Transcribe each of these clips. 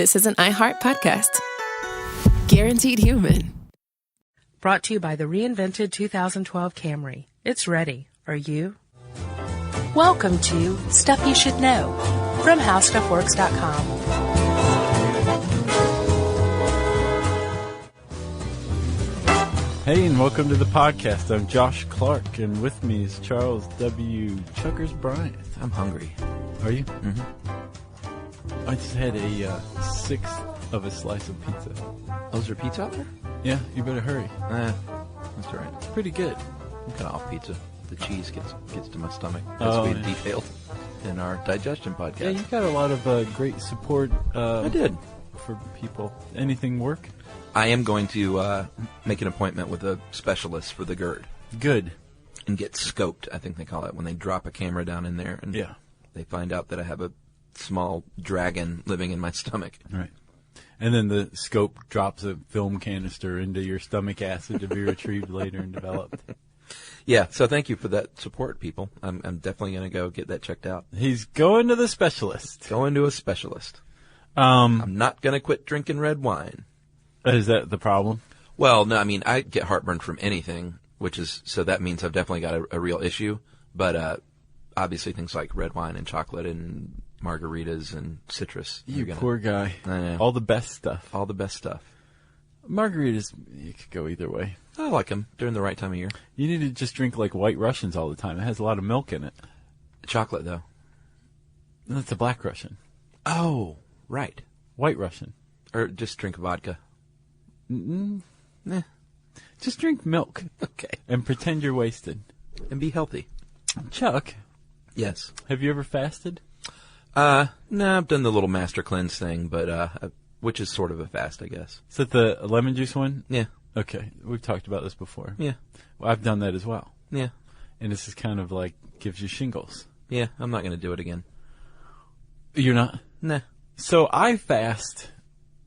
this is an iHeart podcast. Guaranteed human. Brought to you by the reinvented 2012 Camry. It's ready. Are you? Welcome to Stuff You Should Know from HowStuffWorks.com. Hey, and welcome to the podcast. I'm Josh Clark, and with me is Charles W. Chuckers Bryant. I'm hungry. Are you? Mm-hmm. I just had a sixth of a slice of pizza. Oh, is there pizza out there? Yeah, you better hurry. That's all right. It's pretty good. I'm kind of off pizza. The cheese gets to my stomach. That's been detailed in our digestion podcast. Yeah, you got a lot of great support. I did. For people. Anything work? I am going to make an appointment with a specialist for the GERD. Good. And get scoped, I think they call it, when they drop a camera down in there and they find out that I have a small dragon living in my stomach. Right. And then the scope drops a film canister into your stomach acid to be retrieved later and developed. Yeah, so thank you for that support, people. I'm definitely going to go get that checked out. He's going to the specialist. Going to a specialist. I'm not going to quit drinking red wine. Is that the problem? Well, no, I mean, I get heartburn from anything, so that means I've definitely got a real issue. But obviously things like red wine and chocolate and margaritas and citrus. You poor guy. I know. All the best stuff. All the best stuff. Margaritas, you could go either way. I like them during the right time of year. You need to just drink like White Russians all the time. It has a lot of milk in it. Chocolate, though. That's a Black Russian. Oh, right. White Russian. Or just drink vodka. Just drink milk. Okay. And pretend you're wasted. And be healthy. Chuck. Yes. Have you ever fasted? No, I've done the little master cleanse thing, but which is sort of a fast, I guess. Is that the lemon juice one? Yeah. Okay. We've talked about this before. Yeah. Well, I've done that as well. Yeah. And this is kind of like gives you shingles. Yeah, I'm not going to do it again. You're not? Nah. So I fast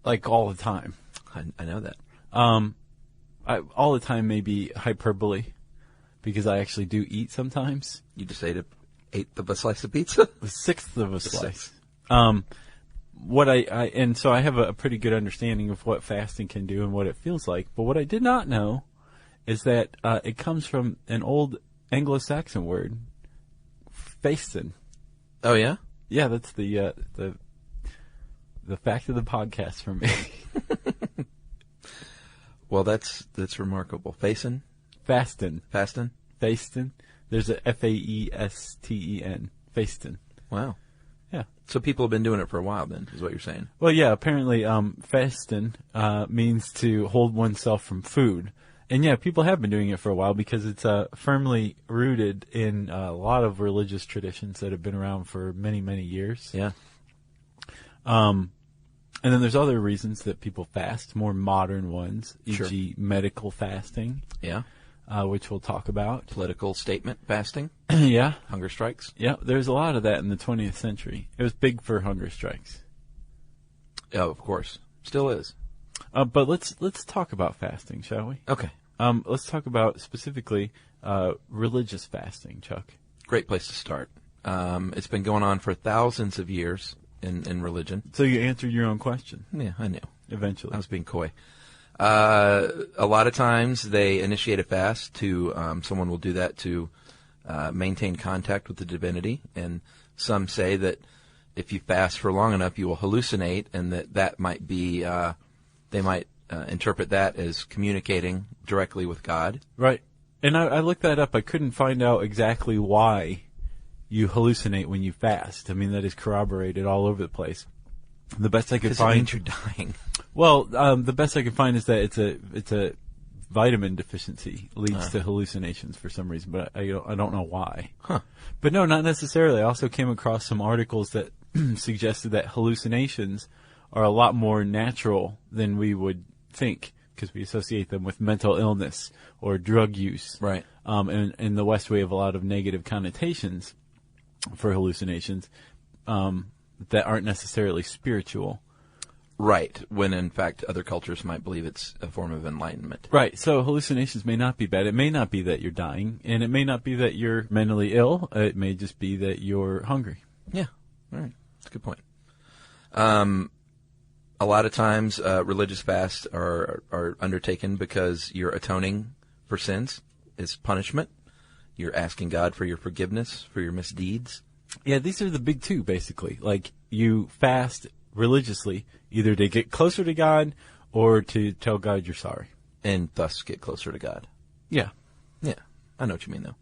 like all the time. I know that. All the time may be hyperbole because I actually do eat sometimes. You just ate of a slice of pizza? A sixth of a slice. And so I have a pretty good understanding of what fasting can do and what it feels like. But what I did not know is that it comes from an old Anglo-Saxon word, fasten. Oh, yeah? Yeah, that's the fact of the podcast for me. Well, that's remarkable. Fasten? Fasten. Fasten? Fasten. There's a Faesten. Fasten. Wow. Yeah. So people have been doing it for a while then, is what you're saying? Well, yeah, apparently fasten means to hold oneself from food. And yeah, people have been doing it for a while because it's firmly rooted in a lot of religious traditions that have been around for many, many years. Yeah. And then there's other reasons that people fast, more modern ones, Sure. e.g. medical fasting. Yeah. Which we'll talk about. Political statement fasting. Yeah. Hunger strikes. Yeah, there's a lot of that in the 20th century. It was big for hunger strikes. Oh, of course. Still is. But let's talk about fasting, shall we? Okay. Let's talk about specifically religious fasting, Chuck. Great place to start. It's been going on for thousands of years in religion. So you answered your own question. Yeah, I knew. Eventually. I was being coy. A lot of times they initiate a fast to, someone will do that to maintain contact with the divinity. And some say that if you fast for long enough, you will hallucinate, and that might be, they might interpret that as communicating directly with God. Right. And I looked that up. I couldn't find out exactly why you hallucinate when you fast. I mean, that is corroborated all over the place. The best I could find. Because it means you're dying. Well, the best I could find is that it's a vitamin deficiency leads to hallucinations for some reason, but I don't know why. Huh. But no, not necessarily. I also came across some articles that suggested that hallucinations are a lot more natural than we would think because we associate them with mental illness or drug use. Right. And in the West, we have a lot of negative connotations for hallucinations that aren't necessarily spiritual. Right, when in fact other cultures might believe it's a form of enlightenment. Right, so hallucinations may not be bad. It may not be that you're dying, and it may not be that you're mentally ill. It may just be that you're hungry. Yeah, all right. That's a good point. A lot of times, religious fasts are undertaken because you're atoning for sins. It's punishment. You're asking God for your forgiveness for your misdeeds. Yeah, these are the big two, basically. Like, you fast religiously, either to get closer to God or to tell God you're sorry. And thus get closer to God. Yeah. Yeah, I know what you mean, though.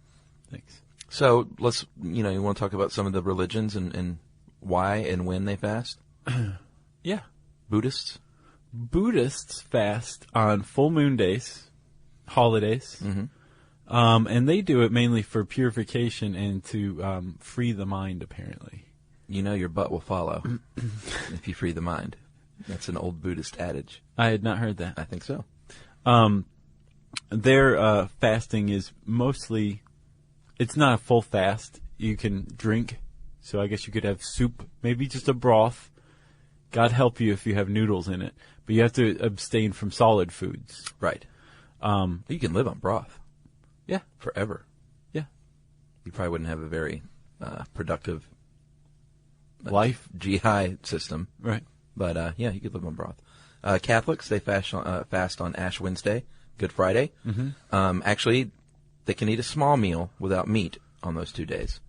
Thanks. So let's, you want to talk about some of the religions and why and when they fast? Yeah. Buddhists? Buddhists fast on full moon days, holidays, and they do it mainly for purification and to free the mind, apparently. Your butt will follow if you free the mind. That's an old Buddhist adage. I had not heard that. I think so. Their fasting is mostly, it's not a full fast. You can drink, so I guess you could have soup, maybe just a broth. God help you if you have noodles in it, but you have to abstain from solid foods. Right. You can live on broth. Yeah. Forever. Yeah. You probably wouldn't have a very productive life GI system. Right. But, yeah, you could live on broth. Catholics, they fast on Ash Wednesday, Good Friday. Actually, they can eat a small meal without meat on those 2 days.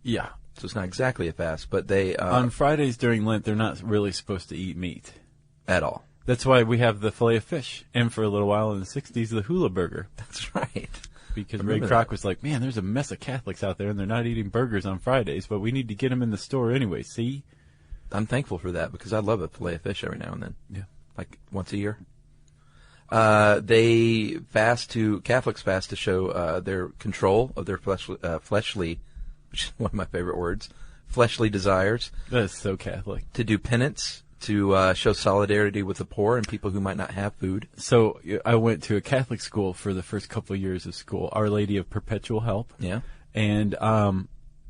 Yeah. So it's not exactly a fast, but they... on Fridays during Lent, they're not really supposed to eat meat. At all. That's why we have the fillet of fish. And for a little while in the 60s, the hula burger. That's right. Because Ray Kroc was like, man, there's a mess of Catholics out there, and they're not eating burgers on Fridays, but we need to get them in the store anyway, see? I'm thankful for that, because I love a fillet of fish every now and then. Yeah. Like once a year. Catholics fast to show their control of their fleshly, which is one of my favorite words, fleshly desires. That is so Catholic. To do penance, to show solidarity with the poor and people who might not have food. So I went to a Catholic school for the first couple of years of school, Our Lady of Perpetual Help. Yeah. And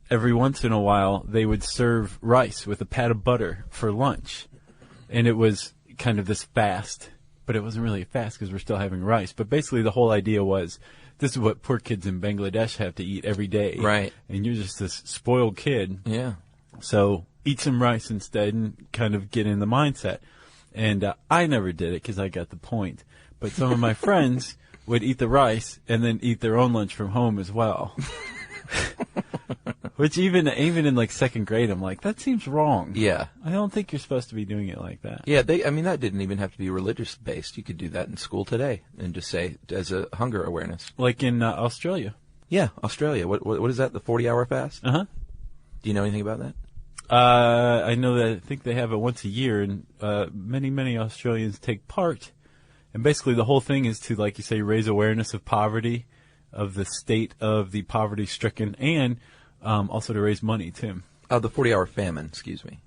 every once in a while, they would serve rice with a pat of butter for lunch. And it was kind of this fast, but it wasn't really a fast because we're still having rice. But basically the whole idea was, this is what poor kids in Bangladesh have to eat every day. Right. And you're just this spoiled kid. Yeah. So eat some rice instead and kind of get in the mindset. And I never did it because I got the point. But some of my friends would eat the rice and then eat their own lunch from home as well. Which even in like second grade, I'm like, that seems wrong. Yeah. I don't think you're supposed to be doing it like that. Yeah, that didn't even have to be religious based. You could do that in school today and just say as a hunger awareness. Like in Australia. Yeah, Australia. What is that? The 40-hour fast? Uh-huh. Do you know anything about that? I know that I think they have it once a year, and many Australians take part. And basically the whole thing is to, like you say, raise awareness of poverty, of the state of the poverty-stricken, and also to raise money, too. Oh, the 40-hour famine, excuse me.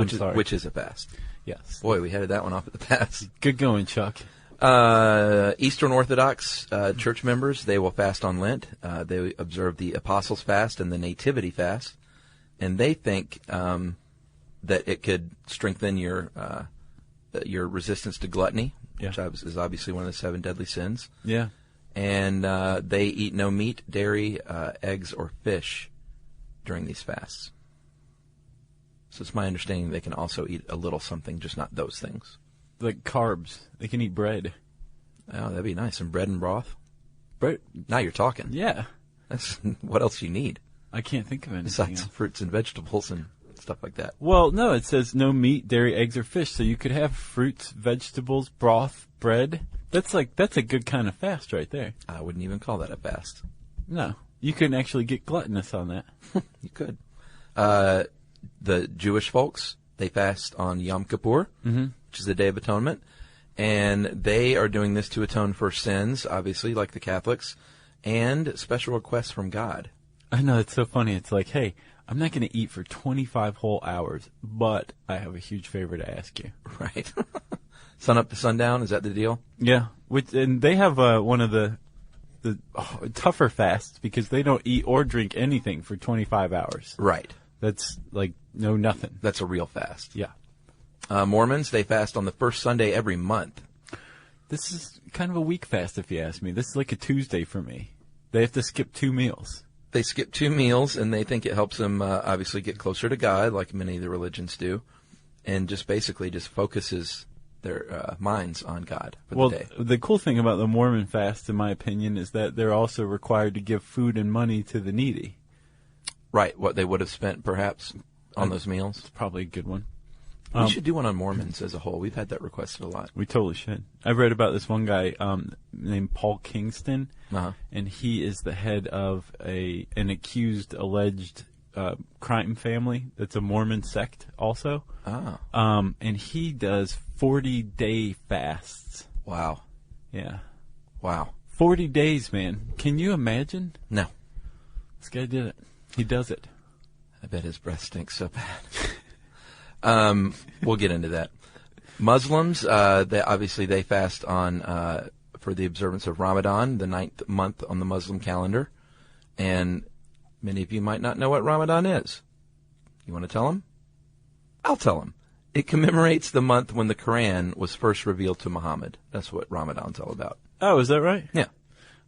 Sorry. Which is a fast. Yes. Boy, we headed that one off at the pass. Good going, Chuck. Eastern Orthodox church members, they will fast on Lent. They observe the Apostles' Fast and the Nativity Fast. And they think that it could strengthen your resistance to gluttony, which is obviously one of the 7 deadly sins. Yeah. And they eat no meat, dairy, eggs, or fish during these fasts. So it's my understanding they can also eat a little something, just not those things. Like carbs. They can eat bread. Oh, that'd be nice. Some bread and broth. Bread. Now you're talking. Yeah. That's what else you need. I can't think of anything besides else. Fruits and vegetables and stuff like that. Well, no, it says no meat, dairy, eggs, or fish. So you could have fruits, vegetables, broth, bread. That's a good kind of fast right there. I wouldn't even call that a fast. No. You can actually get gluttonous on that. You could. The Jewish folks, they fast on Yom Kippur, which is the Day of Atonement. And they are doing this to atone for sins, obviously, like the Catholics, and special requests from God. I know, it's so funny. It's like, hey, I'm not going to eat for 25 whole hours, but I have a huge favor to ask you. Right. Sun up to sundown, is that the deal? Yeah. And they have one of the tougher fasts because they don't eat or drink anything for 25 hours. Right. That's like nothing. That's a real fast. Yeah. Mormons, they fast on the first Sunday every month. This is kind of a weak fast, if you ask me. This is like a Tuesday for me. They have to skip 2 meals. They skip 2 meals, and they think it helps them obviously get closer to God, like many of the religions do. and just basically just focuses their minds on God for Well, the day. the cool thing about the Mormon fast, in my opinion, is that they're also required to give food and money to the needy. Right, what they would have spent perhaps on those meals. It's probably a good one. We should do one on Mormons as a whole. We've had that requested a lot. We totally should. I've read about this one guy named Paul Kingston, and he is the head of an accused, alleged crime family that's a Mormon sect also. And he does 40-day fasts. Wow. Yeah. Wow. 40 days, man. Can you imagine? No. This guy did it. He does it. I bet his breath stinks so bad. We'll get into that. Muslims, they fast on for the observance of Ramadan, the 9th month on the Muslim calendar. And many of you might not know what Ramadan is. You want to tell them? I'll tell them. It commemorates the month when the Quran was first revealed to Muhammad. That's what Ramadan's all about. Oh, is that right? Yeah.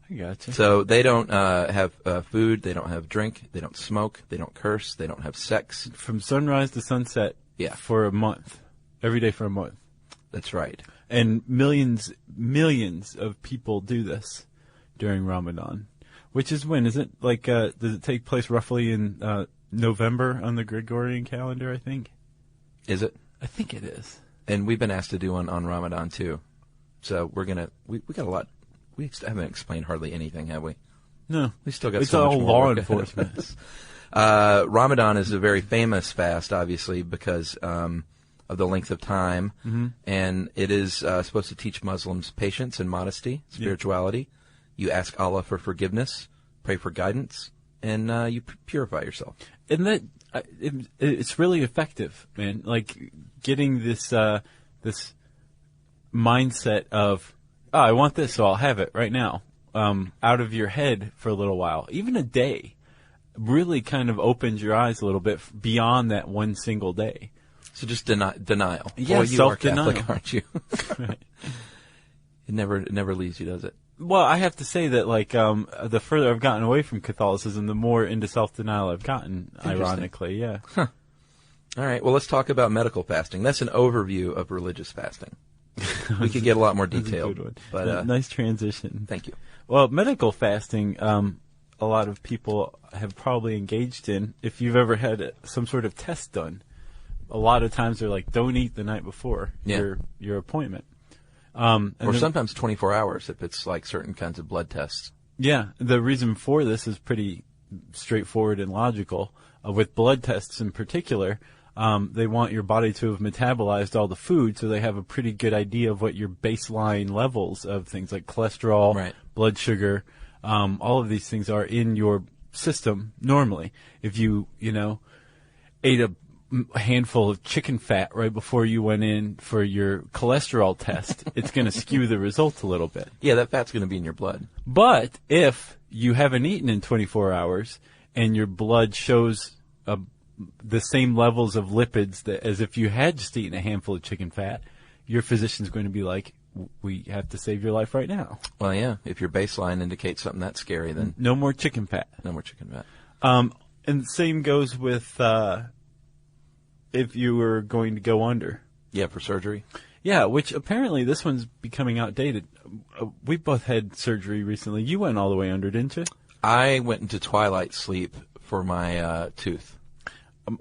I gotcha. So they don't have food, they don't have drink, they don't smoke, they don't curse, they don't have sex. From sunrise to sunset for a month. Every day for a month. That's right. And millions of people do this during Ramadan. Which is when? Is it like, does it take place roughly in November on the Gregorian calendar, I think? Is it? I think it is. And we've been asked to do one on Ramadan too. So we got a lot. We haven't explained hardly anything, have we? No. We still got it's so all much more law work ahead of enforcement. us. Ramadan is a very famous fast, obviously, because of the length of time. Mm-hmm. And it is supposed to teach Muslims patience and modesty, spirituality. You ask Allah for forgiveness, pray for guidance, and you purify yourself. And that it's really effective, man. Like getting this mindset of, oh, I want this, so I'll have it right now, out of your head for a little while. Even a day really kind of opens your eyes a little bit beyond that one single day. So just denial. Yeah, Boy, you are self-denial. Catholic, aren't you? Right. It never leaves you, does it? Well, I have to say that, like, the further I've gotten away from Catholicism, the more into self-denial I've gotten, ironically, yeah. Huh. All right, well, let's talk about medical fasting. That's an overview of religious fasting. We could get a lot more detailed. That's a good one. But, nice transition. Thank you. Well, medical fasting, a lot of people have probably engaged in. If you've ever had some sort of test done, a lot of times they're like, don't eat the night before your appointment. Or sometimes 24 hours if it's like certain kinds of blood tests. Yeah, the reason for this is pretty straightforward and logical. With blood tests in particular, they want your body to have metabolized all the food, so they have a pretty good idea of what your baseline levels of things like cholesterol, blood sugar, all of these things are in your system normally. If you ate a handful of chicken fat right before you went in for your cholesterol test, it's going to skew the results a little bit. Yeah, that fat's going to be in your blood. But if you haven't eaten in 24 hours and your blood shows the same levels of lipids as if you had just eaten a handful of chicken fat, your physician's going to be like, we have to save your life right now. Well, yeah, if your baseline indicates something that scary, then... No more chicken fat. No more chicken fat. And the same goes with... if you were going to go under. Yeah, for surgery. Yeah, which apparently this one's becoming outdated. We both had surgery recently. You went all the way under, didn't you? I went into twilight sleep for my tooth.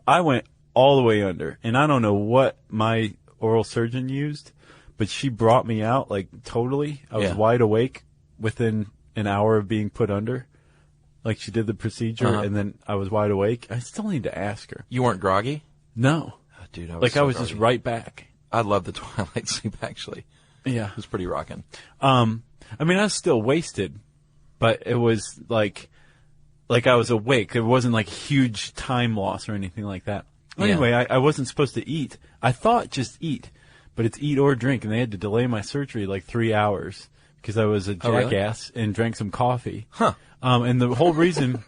I went all the way under, and I don't know what my oral surgeon used, but she brought me out, like, totally. I was wide awake within an hour of being put under. Like, she did the procedure, and then I was wide awake. I still need to ask her. You weren't groggy? No. Oh, dude, I was just right back. I love the twilight sleep, actually. Yeah. It was pretty rocking. I mean, I was still wasted, but it was like I was awake. There wasn't like huge time loss or anything like that. Anyway, I wasn't supposed to eat. I thought just eat, but it's eat or drink, and they had to delay my surgery like 3 hours because I was a jackass and drank some coffee. Huh. And the whole reason,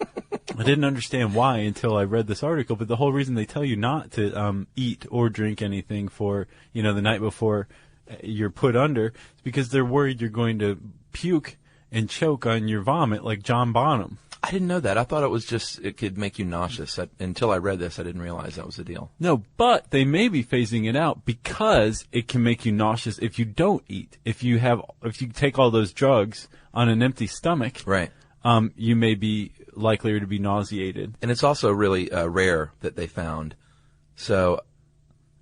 I didn't understand why until I read this article, but the whole reason they tell you not to eat or drink anything for, the night before you're put under is because they're worried you're going to puke and choke on your vomit like John Bonham. I didn't know that. I thought it was just it could make you nauseous. Until I read this, I didn't realize that was the deal. No, but they may be phasing it out because it can make you nauseous if you don't eat. If you take all those drugs on an empty stomach, Right. You may be likelier to be nauseated. And it's also really rare that they found. So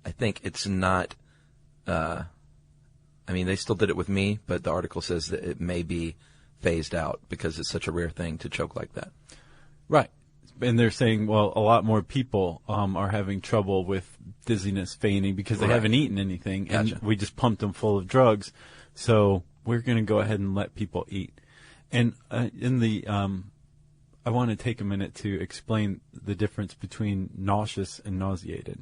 I think it's not. I mean, they still did it with me, but the article says that it may be phased out because it's such a rare thing to choke like that. Right. And they're saying, well, a lot more people are having trouble with dizziness, fainting, because they haven't eaten anything, and Gotcha. we just pumped them full of drugs. So we're going to go ahead and let people eat. And I want to take a minute to explain the difference between nauseous and nauseated.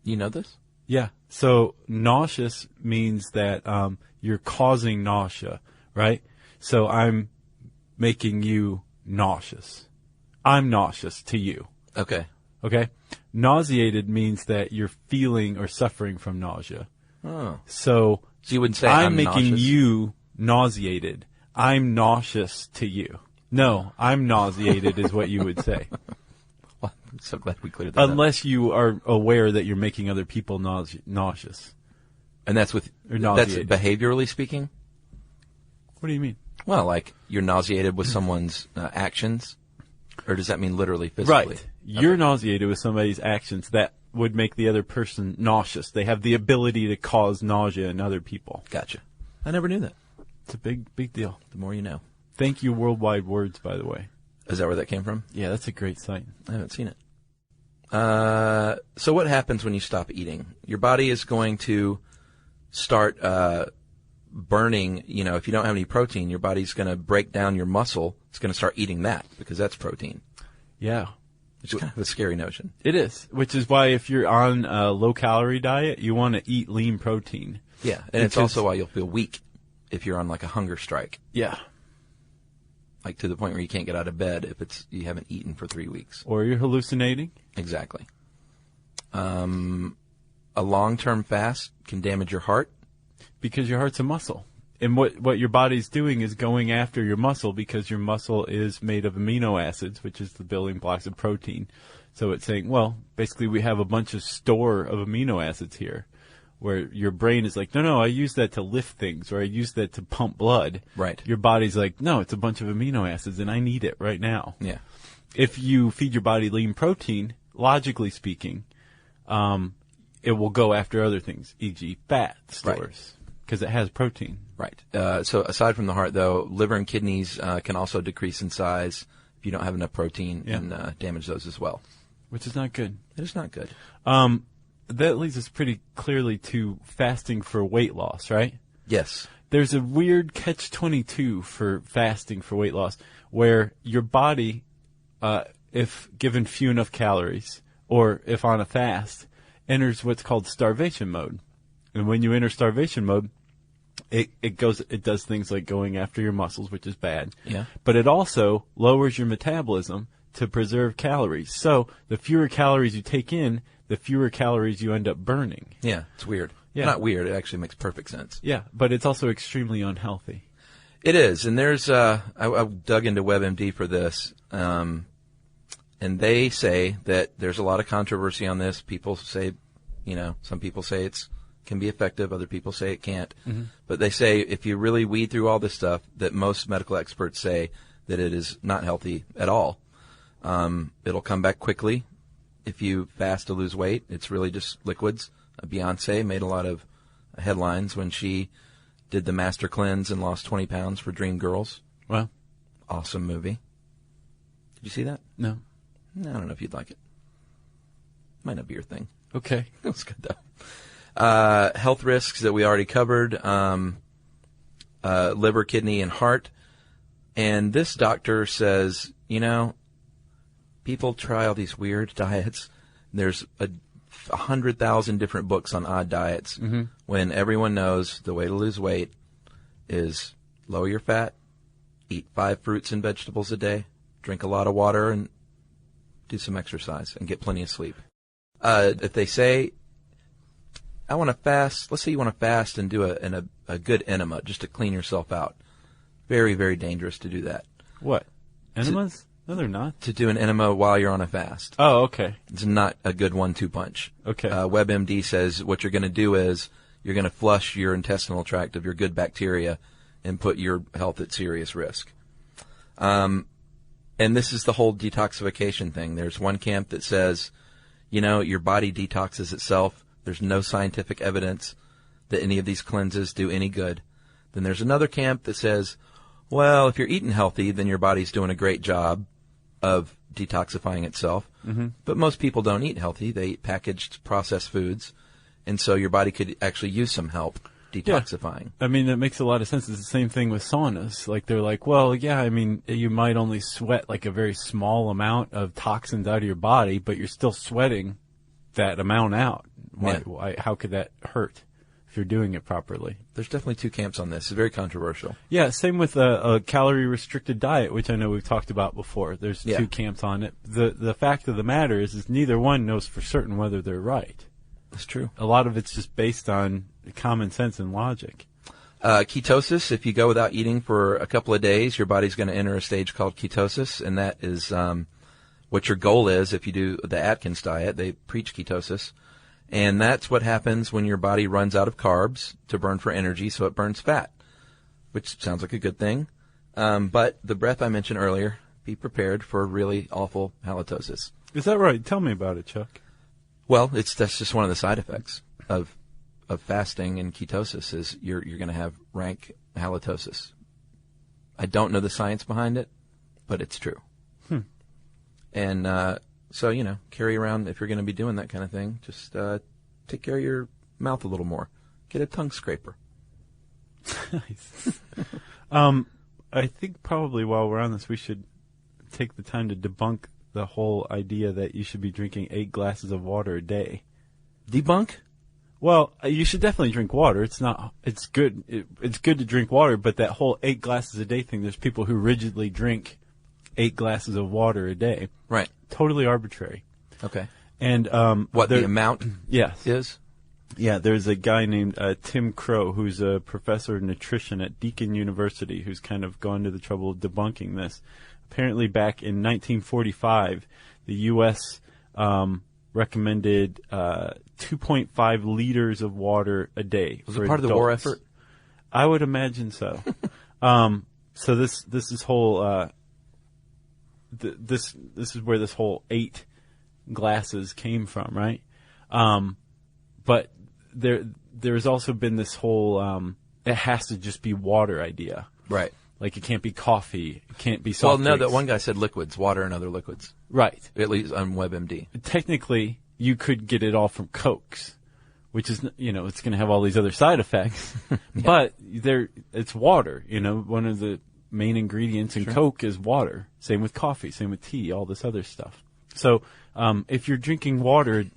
You know this? Yeah. So nauseous means that you're causing nausea, right? So I'm making you nauseous. I'm nauseous to you. Okay. Okay? Nauseated means that you're feeling or suffering from nausea. Oh. So So you wouldn't say I'm I'm making nauseous? you nauseated. I'm nauseous to you. No, I'm nauseated is what you would say. Well, I'm so glad we cleared that up. Unless you are aware that you're making other people nauseous. And that's Or that's nauseated. behaviorally speaking? What do you mean? Well, like you're nauseated with someone's actions? Or does that mean literally physically? Right. You're nauseated with somebody's actions that would make the other person nauseous. They have the ability to cause nausea in other people. Gotcha. I never knew that. It's a big deal. The more you know. Thank you, Worldwide Words, by the way. Is that where that came from? Yeah, that's a great site. I haven't seen it. So what happens when you stop eating? Your body is going to start burning. You know, if you don't have any protein, your body's going to break down your muscle. It's going to start eating that because that's protein. Yeah. It's kind of a scary notion. It is, which is why if you're on a low-calorie diet, you want to eat lean protein. Yeah, and it's Because- also why you'll feel weak if you're on like a hunger strike, Yeah. like to the point where you can't get out of bed if you haven't eaten for 3 weeks. Or you're hallucinating. Exactly. A long-term fast can damage your heart. Because your heart's a muscle. And what your body's doing is going after your muscle because your muscle is made of amino acids, which is the building blocks of protein. So it's saying, well, basically we have a bunch of store of amino acids here, where your brain is like, no, I use that to lift things, or I use that to pump blood. Right. Your body's like, no, it's a bunch of amino acids, and I need it right now. Yeah. If you feed your body lean protein, logically speaking, it will go after other things, e.g. fat stores, because it has protein. Right. So aside from the heart, though, liver and kidneys can also decrease in size if you don't have enough protein and damage those as well. Which is not good. It is not good. That leads us pretty clearly to fasting for weight loss, right? Yes. There's a weird catch-22 for fasting for weight loss, where your body, if given few enough calories, or if on a fast, enters what's called starvation mode. And when you enter starvation mode, it does things like going after your muscles, which is bad. Yeah. But it also lowers your metabolism to preserve calories. So the fewer calories you take in, the fewer calories you end up burning. Yeah, it's weird. Yeah. Not weird. It actually makes perfect sense. Yeah, but it's also extremely unhealthy. It is. And there's, I dug into WebMD for this, and they say that there's a lot of controversy on this. People say, some people say it can be effective. Other people say it can't. Mm-hmm. But they say if you really weed through all this stuff, that most medical experts say that it is not healthy at all. It'll come back quickly if you fast to lose weight. It's really just liquids. Beyonce made a lot of headlines when she did the Master Cleanse and lost 20 pounds for Dreamgirls. Well, Awesome movie. Did you see that? no. I don't know if you'd like it. Might not be your thing. Okay. It was good, though. Health risks that we already covered, liver, kidney, and heart. And this doctor says, people try all these weird diets. There's 100,000 different books on odd diets when everyone knows the way to lose weight is lower your fat, eat 5 fruits and vegetables a day, drink a lot of water, and do some exercise and get plenty of sleep. If they say, I want to fast, let's say you want to fast and do a good enema just to clean yourself out. Very, very dangerous to do that. What? Enemas? No, they're not. To do an enema while you're on a fast. Oh, okay. It's not a good 1-2 punch. Okay. WebMD says what you're going to do is you're going to flush your intestinal tract of your good bacteria and put your health at serious risk. And this is the whole detoxification thing. There's one camp that says, your body detoxes itself. There's no scientific evidence that any of these cleanses do any good. Then there's another camp that says, well, if you're eating healthy, then your body's doing a great job of detoxifying itself. Mm-hmm. But most people don't eat healthy. They eat packaged, processed foods. And so your body could actually use some help detoxifying. Yeah. I mean, that makes a lot of sense. It's the same thing with saunas. Like, they're like, well, yeah, I mean, you might only sweat like a very small amount of toxins out of your body, but you're still sweating that amount out. Why, how could that hurt if you're doing it properly? There's definitely two camps on this. It's very controversial. Yeah, same with a calorie-restricted diet, which I know we've talked about before. There's two camps on it. The fact of the matter is neither one knows for certain whether they're right. That's true. A lot of it's just based on common sense and logic. Ketosis, if you go without eating for a couple of days, your body's going to enter a stage called ketosis, and that is what your goal is if you do the Atkins diet. They preach ketosis. And that's what happens when your body runs out of carbs to burn for energy, so it burns fat, which sounds like a good thing. But the breath I mentioned earlier, be prepared for really awful halitosis. Is that right? Tell me about it, Chuck. Well, that's just one of the side effects of fasting and ketosis is you're going to have rank halitosis. I don't know the science behind it, but it's true. And so, carry around, if you're going to be doing that kind of thing, just take care of your mouth a little more. Get a tongue scraper. Nice. I think probably while we're on this, we should take the time to debunk the whole idea that you should be drinking 8 glasses of water a day. Debunk? Well, you should definitely drink water. It's good. It's good to drink water, but that whole 8 glasses a day thing, there's people who rigidly drink 8 glasses of water a day. Right. Totally arbitrary. Okay. And the amount yes. is? Yeah, there's a guy named Tim Crow who's a professor of nutrition at Deakin University who's kind of gone to the trouble of debunking this. Apparently back in 1945, the U.S. Recommended 2.5 liters of water a day. Was it part of the war effort? I would imagine so. So this is whole this is where this whole 8 glasses came from, right? But there's also been this whole it has to just be water idea, right? Like it can't be coffee, it can't be soft drinks. That one guy said liquids, water and other liquids, right? At least on WebMD. Technically, you could get it all from Cokes, which is it's going to have all these other side effects, but it's water. One of the main ingredients in Coke is water. Same with coffee, same with tea, all this other stuff. So if you're drinking water,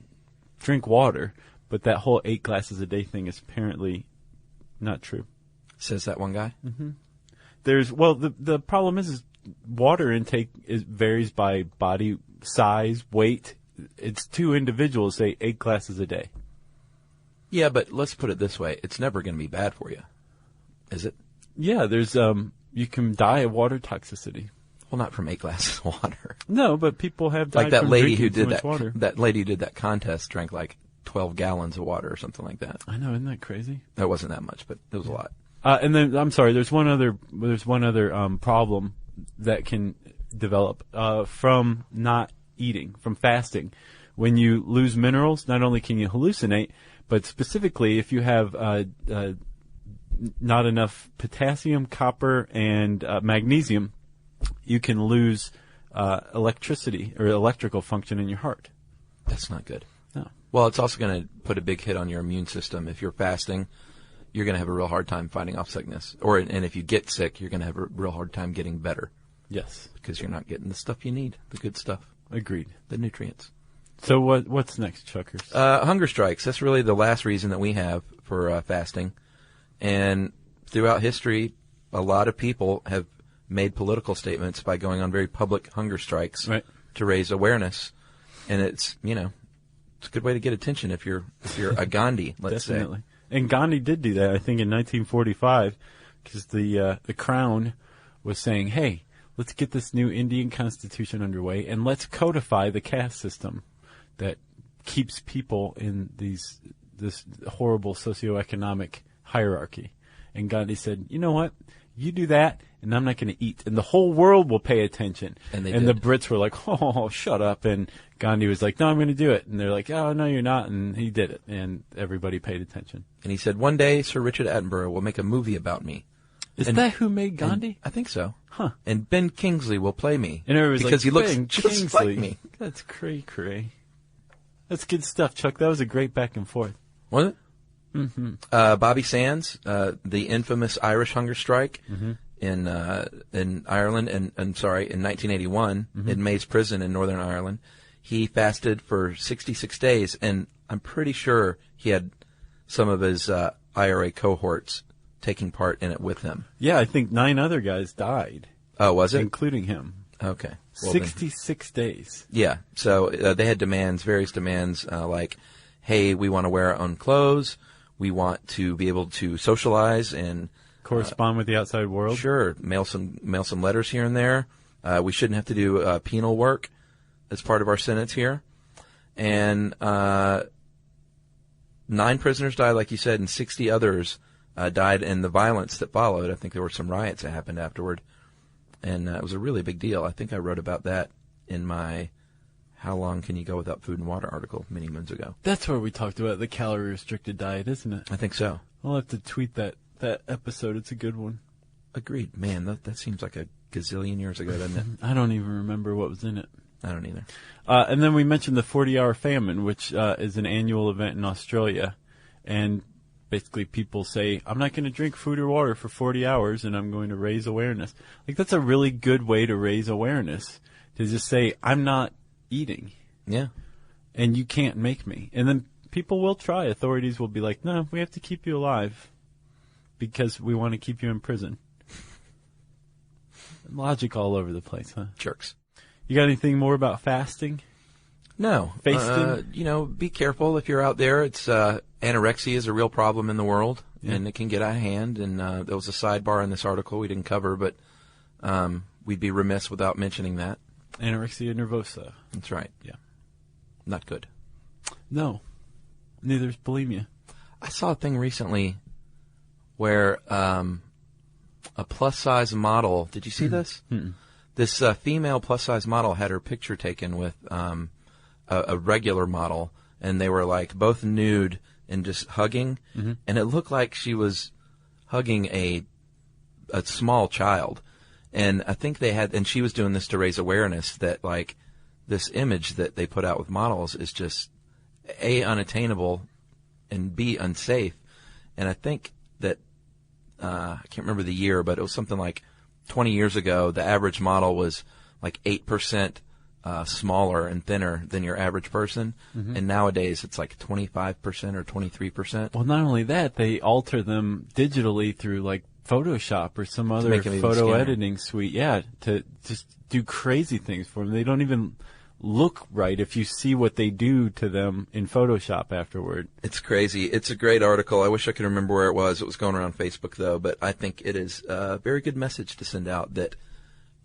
drink water, but that whole 8 glasses a day thing is apparently not true. Says that one guy? Mm-hmm. The problem is water intake varies by body size, weight. It's 2 individuals, say 8 glasses a day. Yeah, but let's put it this way. It's never going to be bad for you, is it? Yeah, there's you can die of water toxicity. Well, not from 8 glasses of water. No, but people have died like that from lady who drinking did too much that. Water. That lady who did that contest drank like 12 gallons of water or something like that. I know, isn't that crazy? That wasn't that much, but it was a lot. And then I'm sorry. There's one other problem that can develop from not eating, from fasting. When you lose minerals, not only can you hallucinate, but specifically if you have not enough potassium, copper, and magnesium, you can lose electricity or electrical function in your heart. That's not good. No. Well, it's also going to put a big hit on your immune system. If you're fasting, you're going to have a real hard time fighting off sickness. And if you get sick, you're going to have a real hard time getting better. Yes. Because you're not getting the stuff you need, the good stuff. Agreed. The nutrients. So what's next, Chuckers? Hunger strikes. That's really the last reason that we have for fasting. And throughout history, a lot of people have made political statements by going on very public hunger strikes to raise awareness. And it's a good way to get attention if you're a Gandhi, let's Definitely. say. And Gandhi did do that, I think, in 1945, because the Crown was saying, hey, let's get this new Indian constitution underway, and let's codify the caste system that keeps people in this horrible socioeconomic hierarchy. And Gandhi said, you know what? You do that, and I'm not going to eat. And the whole world will pay attention. And the Brits were like, oh, shut up. And Gandhi was like, no, I'm going to do it. And they're like, oh, no, you're not. And he did it. And everybody paid attention. And he said, one day Sir Richard Attenborough will make a movie about me. Is that who made Gandhi? I think so. Huh. And Ben Kingsley will play me. And everybody's because he looks Ben just Kingsley. like me. That's cray-cray. That's good stuff, Chuck. That was a great back and forth. Was it? Mm-hmm. Bobby Sands, the infamous Irish hunger strike in Ireland, in 1981 in Mays Prison in Northern Ireland. He fasted for 66 days, and I'm pretty sure he had some of his IRA cohorts taking part in it with him. Yeah, I think 9 other guys died. Oh, was it? Including him. Okay. Well, 66 days. Yeah. So they had various demands, like, hey, we want to wear our own clothes. We want to be able to socialize and correspond with the outside world. Sure. Mail some letters here and there. We shouldn't have to do penal work as part of our sentence here. And 9 prisoners died, like you said, and 60 others died in the violence that followed. I think there were some riots that happened afterward. And it was a really big deal. I think I wrote about that in my How Long Can You Go Without Food and Water article many moons ago. That's where we talked about the calorie-restricted diet, isn't it? I think so. I'll have to tweet that episode. It's a good one. Agreed. Man, that seems like a gazillion years ago, doesn't it? I don't even remember what was in it. I don't either. And then we mentioned the 40-hour famine, which is an annual event in Australia. And basically people say, I'm not going to drink food or water for 40 hours, and I'm going to raise awareness. Like, that's a really good way to raise awareness, to just say, I'm not eating. Yeah. And you can't make me. And then people will try. Authorities will be like, no, we have to keep you alive because we want to keep you in prison. Logic all over the place, huh? Jerks. You got anything more about fasting? No. Fasting? Be careful if you're out there. It's anorexia is a real problem in the world, and it can get out of hand. And there was a sidebar in this article we didn't cover, but we'd be remiss without mentioning that. Anorexia nervosa. That's right. Yeah. Not good. No. Neither is bulimia. I saw a thing recently where a plus-size model, did you see this? Mm-mm. This female plus-size model had her picture taken with a regular model, and they were like both nude and just hugging, and it looked like she was hugging a small child. And I think and she was doing this to raise awareness that, like, this image that they put out with models is just, A, unattainable, and B, unsafe. And I think that, I can't remember the year, but it was something like 20 years ago, the average model was like 8% smaller and thinner than your average person. And nowadays it's like 25% or 23%. Well, not only that, they alter them digitally through, like, Photoshop or some other photo editing suite, to just do crazy things for them. They don't even look right if you see what they do to them in Photoshop afterward. It's crazy. It's a great article. I wish I could remember where it was. It was going around Facebook, though, but I think it is a very good message to send out that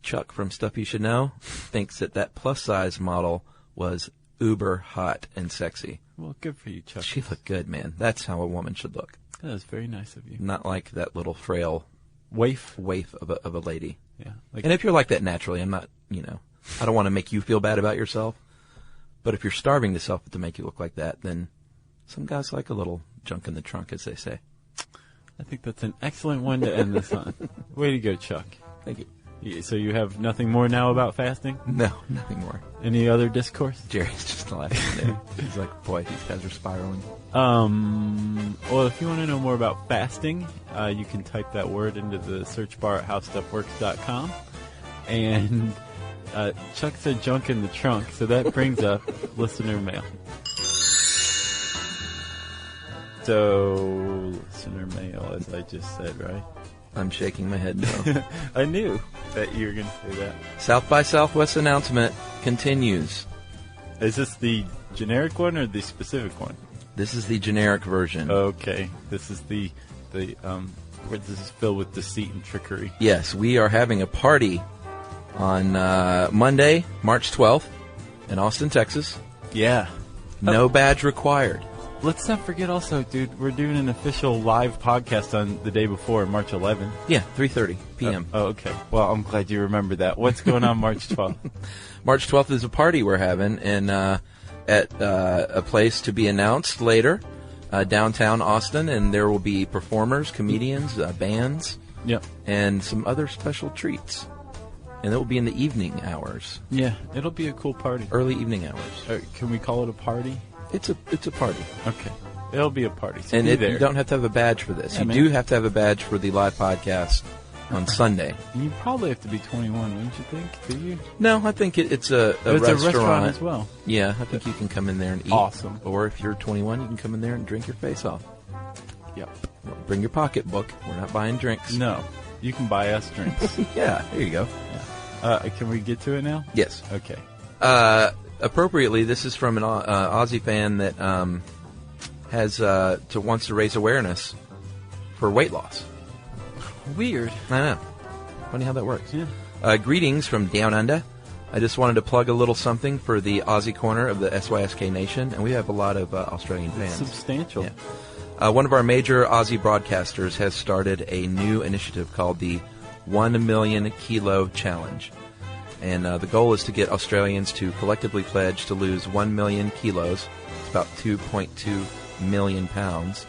Chuck from Stuff You Should Know thinks that plus-size model was uber hot and sexy. Well, good for you, Chuck. She looked good, man. That's how a woman should look. That was very nice of you. Not like that little frail waif of a lady. Yeah. And if you're like that naturally, I'm not, I don't want to make you feel bad about yourself. But if you're starving yourself to make you look like that, then some guys like a little junk in the trunk, as they say. I think that's an excellent one to end this on. Way to go, Chuck. Thank you. So you have nothing more now about fasting? No, nothing more. Any other discourse? Jerry's just laughing there. He's like, boy, these guys are spiraling. Well, if you want to know more about fasting, you can type that word into the search bar at howstuffworks.com. And Chuck said junk in the trunk, so that brings up listener mail. So, listener mail, as I just said, right? I'm shaking my head no. I knew that you were going to say that. South by Southwest announcement continues. Is this the generic one or the specific one? This is the generic version. Okay. This is the where this is filled with deceit and trickery. Yes, we are having a party on Monday, March 12th in Austin, Texas. Yeah. No badge required. Let's not forget also, dude, we're doing an official live podcast on the day before, March 11th. Yeah, 3:30 p.m. Oh, okay. Well, I'm glad you remembered that. What's going on March 12th? March 12th is a party we're having at a place to be announced later, downtown Austin, and there will be performers, comedians, bands, Yep. and some other special treats. And it will be in the evening hours, Yeah, it'll be a cool party. early evening hours. Can we call it a party? It's a party. Okay. It'll be a party. So And be there. you don't have to have a badge for this. Yeah, you man. do have to have a badge for the live podcast on Sunday. You probably have to be 21, wouldn't you think? Do you? No, I think it's a It's restaurant. a restaurant as well. Yeah, I think you can come in there and eat. Awesome. Or if you're 21, you can come in there and drink your face off. Yep. Bring your pocketbook. We're not buying drinks. No. You can buy us drinks. Yeah, there you go. Can we get to it now? Yes. Okay. Appropriately, this is from an Aussie fan that wants to raise awareness for weight loss. Weird. I know. Funny how that works. Yeah. Greetings from Down Under. I just wanted to plug a little something for the Aussie corner of the SYSK Nation, and we have a lot of Australian fans. Substantial. Yeah. One of our major Aussie broadcasters has started a new initiative called the 1 Million Kilo Challenge. And the goal is to get Australians to collectively pledge to lose 1 million kilos. It's about 2.2 million pounds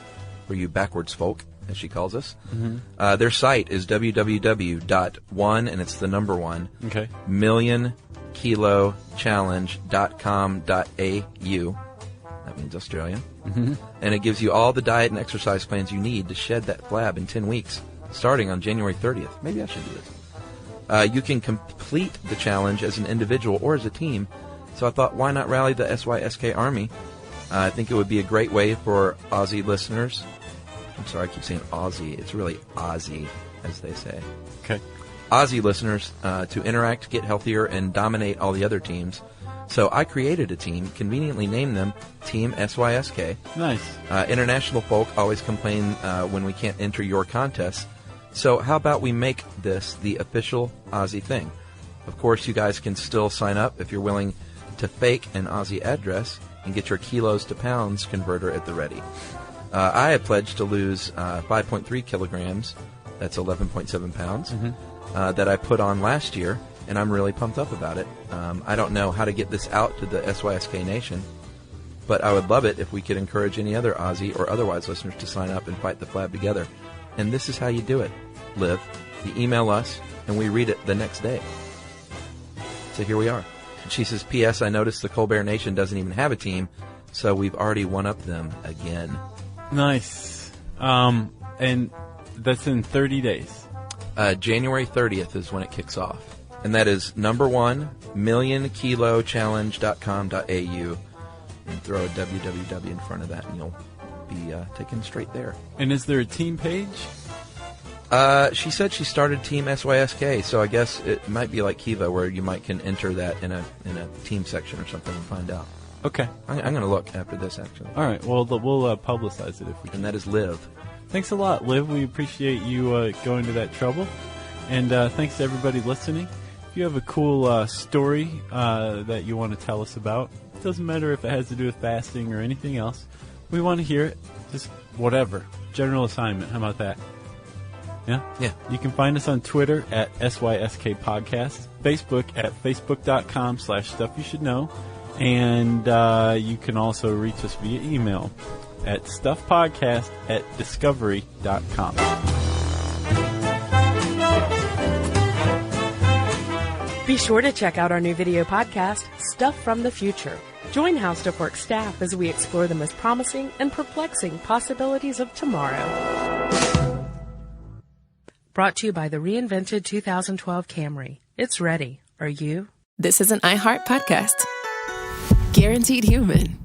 for you backwards folk, as she calls us. Mm-hmm. Their site is www.1, and it's the number 1, Okay. millionkilochallenge.com.au. That means Australian. Mm-hmm. And it gives you all the diet and exercise plans you need to shed that flab in 10 weeks, starting on January 30th. Maybe I should do this. You can complete the challenge as an individual or as a team, so I thought, why not rally the SYSK Army? I think it would be a great way for Aussie listeners. I'm sorry, I keep saying Aussie. It's really Aussie, as they say. Okay. Aussie listeners to interact, get healthier, and dominate all the other teams. So I created a team, conveniently named them Team SYSK. Nice. International folk always complain when we can't enter your contests. So how about we make this the official Aussie thing? Of course, you guys can still sign up if you're willing to fake an Aussie address and get your kilos to pounds converter at the ready. I have pledged to lose 5.3 kilograms, that's 11.7 pounds, that I put on last year, and I'm really pumped up about it. I don't know how to get this out to the SYSK Nation, but I would love it if we could encourage any other Aussie or otherwise listeners to sign up and fight the flab together. And this is how you do it, Liv. You email us, and we read it the next day. So here we are. She says, P.S. I noticed the Colbert Nation doesn't even have a team, so we've already one-upped them again. Nice. And that's in 30 days. January 30th is when it kicks off. And that is number 1, millionkilochallenge.com.au. And throw a www in front of that, and you'll be taken straight there. And is there a team page? She said she started Team SYSK, so I guess it might be like Kiva, where you can enter that in a team section or something and find out. Okay. I'm going to look after this, actually. All right. Well, we'll publicize it if we can. And that is Liv. Thanks a lot, Liv. We appreciate you going to that trouble. And thanks to everybody listening. If you have a cool story that you want to tell us about, it doesn't matter if it has to do with fasting or anything else. We want to hear it. Just whatever. General assignment. How about that? Yeah? Yeah. You can find us on Twitter at SYSK Podcast, Facebook at facebook.com/stuffyoushouldknow, and you can also reach us via email at stuffpodcast@discovery.com. Be sure to check out our new video podcast, Stuff from the Future. Join How Stuff Works staff as we explore the most promising and perplexing possibilities of tomorrow. Brought to you by the reinvented 2012 Camry. It's ready. Are you? This is an iHeart podcast. Guaranteed human.